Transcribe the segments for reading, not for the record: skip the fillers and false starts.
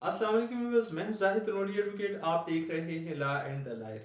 السلام علیکم ویورز، میں ہوں زاہد تنوری ایڈوکیٹ۔ آپ دیکھ رہے ہیں لا اینڈ دا لائر۔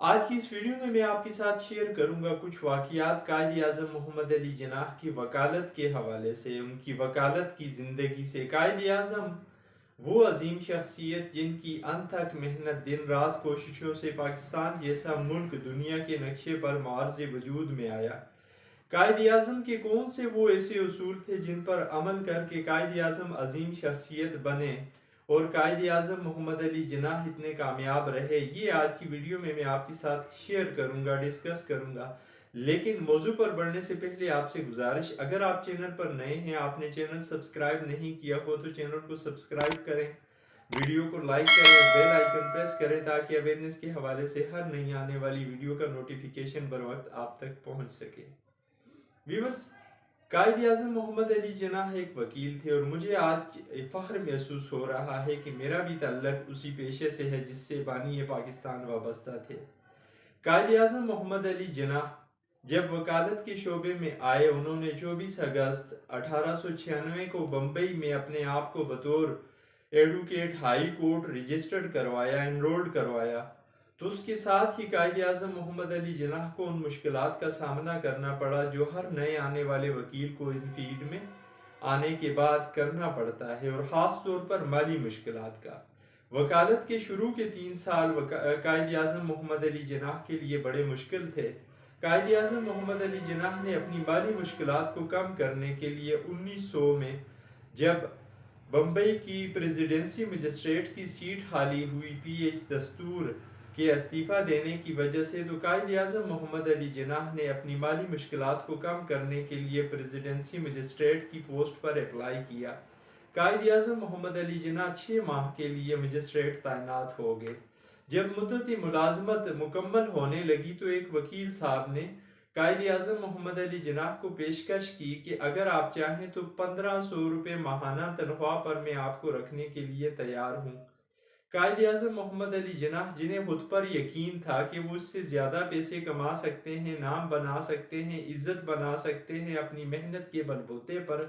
آج کی اس ویڈیو میں آپ کے ساتھ شیئر کروں گا کچھ واقعات قائد اعظم محمد علی جناح کی وکالت کے حوالے سے، ان کی وکالت کی زندگی سے۔ قائد اعظم وہ عظیم شخصیت جن کی انتھک محنت، دن رات کوششوں سے پاکستان جیسا ملک دنیا کے نقشے پر معرض وجود میں آیا۔ قائد اعظم کے کون سے وہ ایسے اصول تھے جن پر عمل کر کے قائد اعظم عظیم شخصیت بنے اور قائد اعظم محمد علی جناح اتنے کامیاب رہے؟ یہ آج کی ویڈیو میں آپ کے ساتھ شیئر کروں گا، ڈسکس کروں گا۔ لیکن موضوع پر بڑھنے سے پہلے آپ سے گزارش، اگر آپ چینل پر نئے ہیں، آپ نے چینل سبسکرائب نہیں کیا ہو تو چینل کو سبسکرائب کریں، ویڈیو کو لائک کریں، بیل آئیکن پریس کریں تاکہ اویئرنیس کے حوالے سے ہر نئی آنے والی ویڈیو کا نوٹیفیکیشن بر وقت آپ تک پہنچ سکے۔ ویورز، قائد اعظم محمد علی جناح ایک وکیل تھے اور مجھے آج فخر محسوس ہو رہا ہے کہ میرا بھی تعلق اسی پیشے سے ہے جس سے بانی پاکستان وابستہ تھے۔ قائد اعظم محمد علی جناح جب وکالت کے شعبے میں آئے، انہوں نے 24 اگست 1896 کو بمبئی میں اپنے آپ کو بطور ایڈوکیٹ ہائی کورٹ رجسٹرڈ کروایا، انرولڈ کروایا۔ تو اس کے ساتھ ہی قائد اعظم محمد علی جناح کو ان مشکلات کا سامنا کرنا پڑا جو ہر نئے آنے والے وکیل کو ان فیلڈ میں آنے کے بعد کرنا پڑتا ہے، اور خاص طور پر مالی مشکلات کا۔ وکالت کے شروع کے 3 سال قائد اعظم محمد علی جناح کے لیے بڑے مشکل تھے۔ قائد اعظم محمد علی جناح نے اپنی مالی مشکلات کو کم کرنے کے لیے 1900 میں جب بمبئی کی پریزیڈنسی مجسٹریٹ کی سیٹ خالی ہوئی، پی ایچ دستور کے استعفیٰ دینے کی وجہ سے، تو قائد اعظم محمد علی جناح نے اپنی مالی مشکلات کو کم کرنے کے لیے پریزیڈنسی مجسٹریٹ کی پوسٹ پر اپلائی کیا۔ قائد اعظم محمد علی جناح 6 ماہ کے لیے مجسٹریٹ تعینات ہو گئے۔ جب مدت ملازمت مکمل ہونے لگی تو ایک وکیل صاحب نے قائد اعظم محمد علی جناح کو پیشکش کی کہ اگر آپ چاہیں تو 1500 روپے ماہانہ تنخواہ پر میں آپ کو رکھنے کے لیے تیار ہوں۔ قائد اعظم محمد علی جناح، جنہیں خود پر یقین تھا کہ وہ اس سے زیادہ پیسے کما سکتے ہیں، نام بنا سکتے ہیں، عزت بنا سکتے ہیں اپنی محنت کے بل بوتے پر،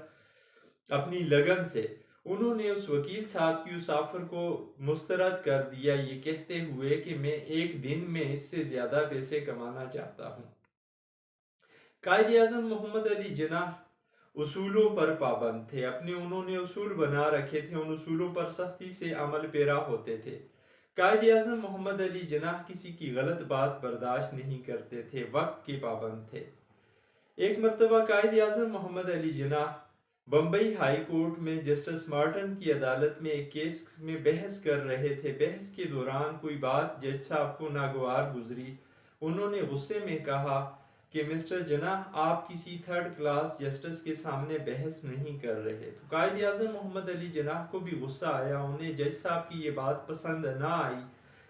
اپنی لگن سے، انہوں نے اس وکیل صاحب کی اس آفر کو مسترد کر دیا، یہ کہتے ہوئے کہ میں ایک دن میں اس سے زیادہ پیسے کمانا چاہتا ہوں۔ قائد اعظم محمد علی جناح اصولوں پر پابند تھے، انہوں نے اصول بنا رکھے تھے، ان اصولوں پر سختی سے عمل پیرا ہوتے تھے۔ قائد اعظم محمد علی جناح کسی کی غلط بات برداشت نہیں کرتے تھے، وقت کے پابند تھے۔ ایک مرتبہ قائد اعظم محمد علی جناح بمبئی ہائی کورٹ میں جسٹس مارٹن کی عدالت میں ایک کیس میں بحث کر رہے تھے۔ بحث کے دوران کوئی بات جج صاحب کو ناگوار گزری۔ انہوں نے غصے میں کہا کہ مسٹر جناح، آپ کسی 3rd کلاس جسٹس کے سامنے بحث نہیں کر رہے۔ تو قائد اعظم محمد علی جناح کو بھی غصہ آیا، انہیں جج صاحب کی یہ بات پسند نہ آئی۔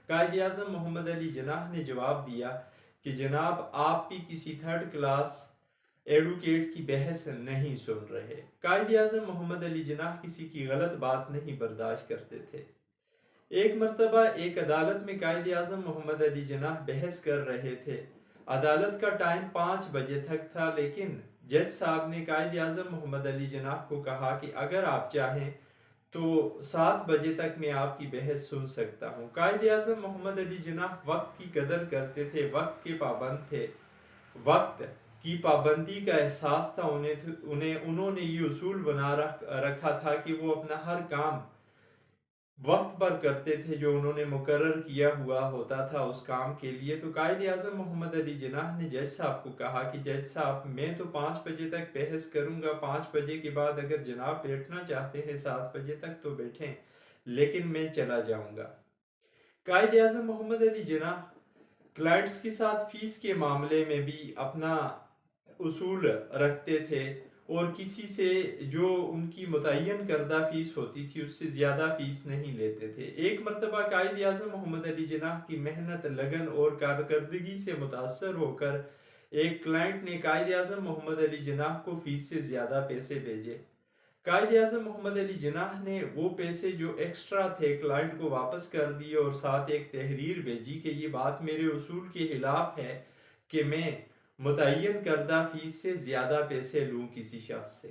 قائد اعظم محمد علی جناح نے جواب دیا کہ جناب، آپ بھی کسی 3rd کلاس ایڈوکیٹ کی بحث نہیں سن رہے۔ قائد اعظم محمد علی جناح کسی کی غلط بات نہیں برداشت کرتے تھے۔ ایک مرتبہ ایک عدالت میں قائد اعظم محمد علی جناح بحث کر رہے تھے۔ عدالت کا ٹائم 5 بجے تک تھا، لیکن جج صاحب نے قائد اعظم محمد علی جناح کو کہا کہ اگر آپ چاہیں تو 7 بجے تک میں آپ کی بحث سن سکتا ہوں۔ قائد اعظم محمد علی جناح وقت کی قدر کرتے تھے، وقت کے پابند تھے، وقت کی پابندی کا احساس تھا انہوں نے یہ اصول بنا رکھا تھا کہ وہ اپنا ہر کام وقت پر کرتے تھے جو انہوں نے مقرر کیا ہوا ہوتا تھا اس کام کے لیے۔ تو قائد اعظم محمد علی جناح نے جج صاحب کو کہا کہ جج صاحب، میں تو 5 بجے تک بحث کروں گا، 5 بجے کے بعد اگر جناب بیٹھنا چاہتے ہیں 7 بجے تک تو بیٹھیں، لیکن میں چلا جاؤں گا۔ قائد اعظم محمد علی جناح کلائنٹس کے ساتھ فیس کے معاملے میں بھی اپنا اصول رکھتے تھے اور کسی سے جو ان کی متعین کردہ فیس ہوتی تھی اس سے زیادہ فیس نہیں لیتے تھے۔ ایک مرتبہ قائد اعظم محمد علی جناح کی محنت، لگن اور کارکردگی سے متاثر ہو کر ایک کلائنٹ نے قائد اعظم محمد علی جناح کو فیس سے زیادہ پیسے بھیجے۔ قائد اعظم محمد علی جناح نے وہ پیسے جو ایکسٹرا تھے کلائنٹ کو واپس کر دیے اور ساتھ ایک تحریر بھیجی کہ یہ بات میرے اصول کے خلاف ہے کہ میں متعین کردہ فیس سے زیادہ پیسے لوں کسی شخص سے۔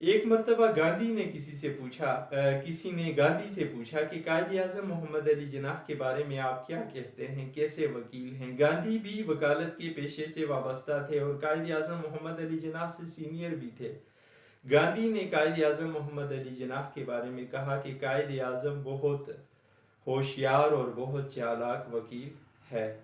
ایک مرتبہ کسی نے گاندھی سے پوچھا کہ قائد اعظم محمد علی جناح کے بارے میں آپ کیا کہتے ہیں، کیسے وکیل ہیں؟ گاندھی بھی وکالت کے پیشے سے وابستہ تھے اور قائد اعظم محمد علی جناح سے سینئر بھی تھے۔ گاندھی نے قائد اعظم محمد علی جناح کے بارے میں کہا کہ قائد اعظم بہت ہوشیار اور بہت چالاک وکیل ہے۔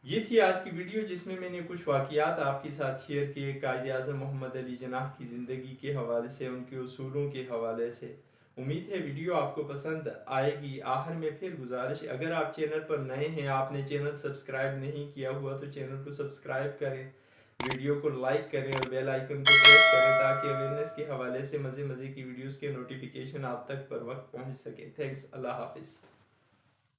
یہ تھی آج کی ویڈیو، جس میں نے کچھ واقعات آپ کے ساتھ شیئر کیے قائد اعظم محمد علی جناح کی زندگی کے حوالے سے، ان کے اصولوں کے حوالے سے۔ امید ہے ویڈیو آپ کو پسند آئے گی۔ آخر میں پھر گزارش، اگر آپ چینل پر نئے ہیں، آپ نے چینل سبسکرائب نہیں کیا ہوا تو چینل کو سبسکرائب کریں، ویڈیو کو لائک کریں اور بیل آئیکن کو پریس کریں تاکہ اویئرنیس کے حوالے سے مزے کی ویڈیوز کے نوٹیفیکیشن آپ تک پر وقت پہنچ سکے۔ تھینکس، اللہ حافظ۔